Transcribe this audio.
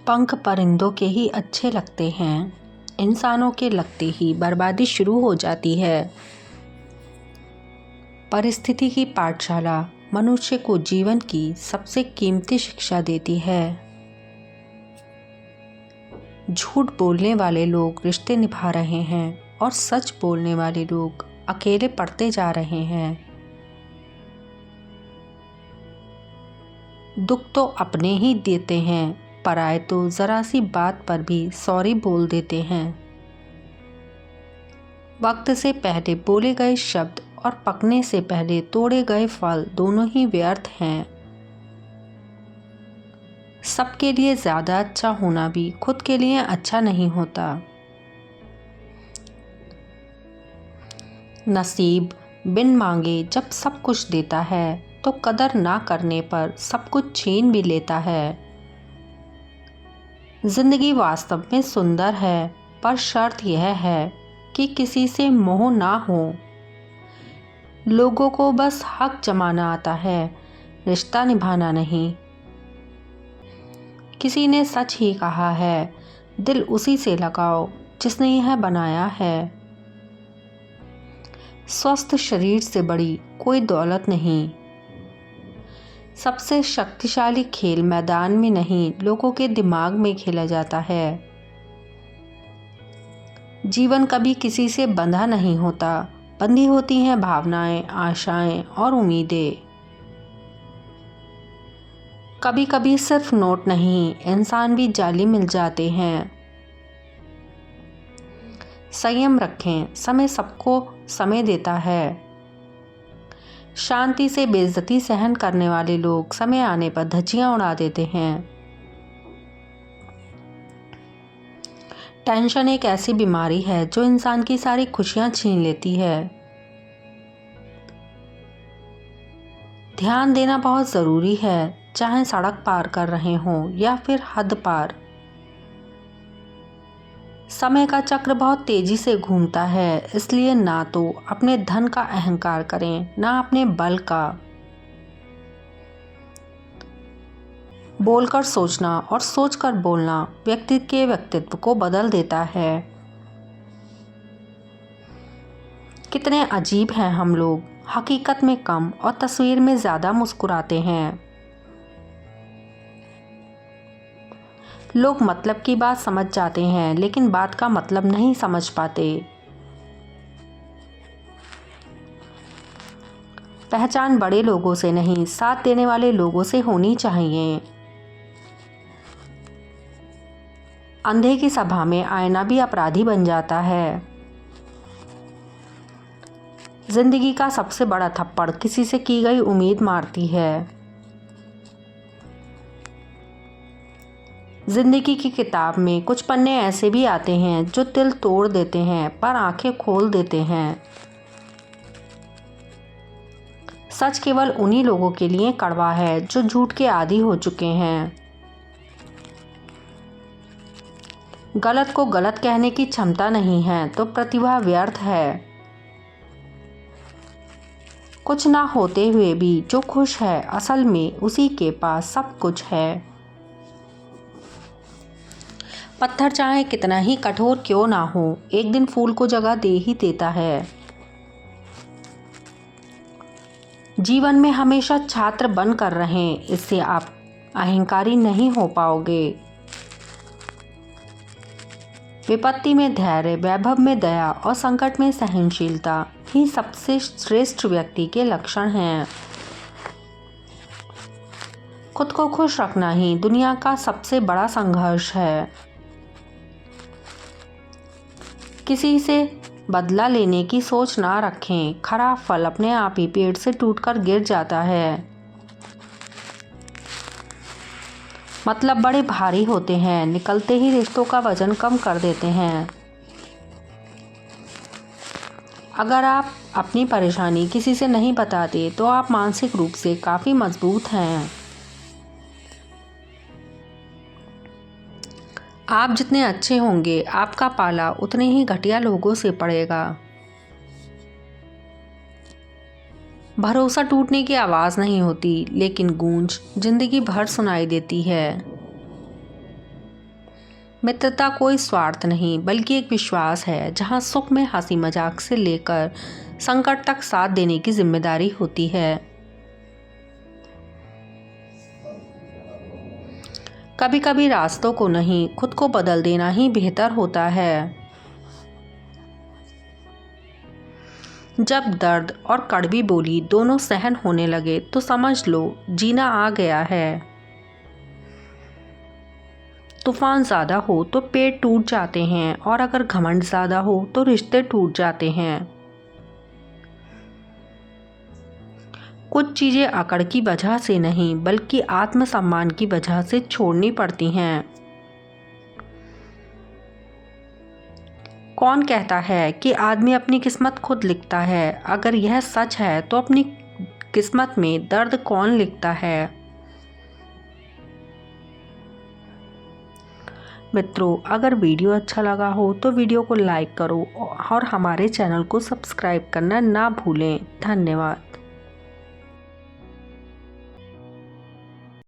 पंख परिंदों के ही अच्छे लगते हैं, इंसानों के लगते ही बर्बादी शुरू हो जाती है। परिस्थिति की पाठशाला मनुष्य को जीवन की सबसे कीमती शिक्षा देती है। झूठ बोलने वाले लोग रिश्ते निभा रहे हैं और सच बोलने वाले लोग अकेले पड़ते जा रहे हैं। दुख तो अपने ही देते हैं, पराए तो जरा सी बात पर भी सॉरी बोल देते हैं। वक्त से पहले बोले गए शब्द और पकने से पहले तोड़े गए फल दोनों ही व्यर्थ हैं। सबके लिए ज़्यादा अच्छा होना भी खुद के लिए अच्छा नहीं होता। नसीब बिन मांगे जब सब कुछ देता है तो कदर ना करने पर सब कुछ छीन भी लेता है। जिंदगी वास्तव में सुंदर है, पर शर्त यह है कि किसी से मोह ना हो। लोगों को बस हक जमाना आता है, रिश्ता निभाना नहीं। किसी ने सच ही कहा है, दिल उसी से लगाओ जिसने यह बनाया है। स्वस्थ शरीर से बड़ी कोई दौलत नहीं। सबसे शक्तिशाली खेल मैदान में नहीं, लोगों के दिमाग में खेला जाता है। जीवन कभी किसी से बंधा नहीं होता, बंधी होती हैं भावनाएं, आशाएं और उम्मीदें। कभी कभी सिर्फ नोट नहीं, इंसान भी जाली मिल जाते हैं। संयम रखें, समय सबको समय देता है। शांति से बेइज्जती सहन करने वाले लोग समय आने पर धज्जियां उड़ा देते हैं। टेंशन एक ऐसी बीमारी है जो इंसान की सारी खुशियां छीन लेती है। ध्यान देना बहुत ज़रूरी है, चाहे सड़क पार कर रहे हों या फिर हद पार। समय का चक्र बहुत तेजी से घूमता है, इसलिए ना तो अपने धन का अहंकार करें, ना अपने बल का। बोलकर सोचना और सोचकर बोलना व्यक्ति के व्यक्तित्व को बदल देता है। कितने अजीब हैं हम लोग, हकीकत में कम और तस्वीर में ज़्यादा मुस्कुराते हैं। लोग मतलब की बात समझ जाते हैं, लेकिन बात का मतलब नहीं समझ पाते। पहचान बड़े लोगों से नहीं, साथ देने वाले लोगों से होनी चाहिए। अंधे की सभा में आईना भी अपराधी बन जाता है। जिंदगी का सबसे बड़ा थप्पड़ किसी से की गई उम्मीद मारती है। जिंदगी की किताब में कुछ पन्ने ऐसे भी आते हैं जो दिल तोड़ देते हैं पर आंखें खोल देते हैं। सच केवल उन्हीं लोगों के लिए कड़वा है जो झूठ के आदी हो चुके हैं। गलत को गलत कहने की क्षमता नहीं है तो प्रतिभा व्यर्थ है। कुछ ना होते हुए भी जो खुश है, असल में उसी के पास सब कुछ है। पत्थर चाहे कितना ही कठोर क्यों ना हो, एक दिन फूल को जगह दे ही देता है। जीवन में हमेशा छात्र बन कर रहें, इससे आप अहंकारी नहीं हो पाओगे। विपत्ति में धैर्य, वैभव में दया और संकट में सहनशीलता ही सबसे श्रेष्ठ व्यक्ति के लक्षण हैं। खुद को खुश रखना ही दुनिया का सबसे बड़ा संघर्ष है। किसी से बदला लेने की सोच ना रखें, खराब फल अपने आप ही पेड़ से टूटकर गिर जाता है। मतलब बड़े भारी होते हैं, निकलते ही रिश्तों का वजन कम कर देते हैं। अगर आप अपनी परेशानी किसी से नहीं बताते तो आप मानसिक रूप से काफ़ी मजबूत हैं। आप जितने अच्छे होंगे, आपका पाला उतने ही घटिया लोगों से पड़ेगा। भरोसा टूटने की आवाज़ नहीं होती, लेकिन गूंज जिंदगी भर सुनाई देती है। मित्रता कोई स्वार्थ नहीं बल्कि एक विश्वास है, जहां सुख में हंसी मजाक से लेकर संकट तक साथ देने की जिम्मेदारी होती है। कभी कभी रास्तों को नहीं, खुद को बदल देना ही बेहतर होता है। जब दर्द और कड़वी बोली दोनों सहन होने लगे तो समझ लो जीना आ गया है। तूफान ज़्यादा हो तो पेड़ टूट जाते हैं और अगर घमंड ज़्यादा हो तो रिश्ते टूट जाते हैं। कुछ चीज़ें अकड़ की वजह से नहीं बल्कि आत्मसम्मान की वजह से छोड़नी पड़ती हैं। कौन कहता है कि आदमी अपनी किस्मत खुद लिखता है? अगर यह सच है तो अपनी किस्मत में दर्द कौन लिखता है? मित्रों, अगर वीडियो अच्छा लगा हो तो वीडियो को लाइक करो और हमारे चैनल को सब्सक्राइब करना ना भूलें। धन्यवाद।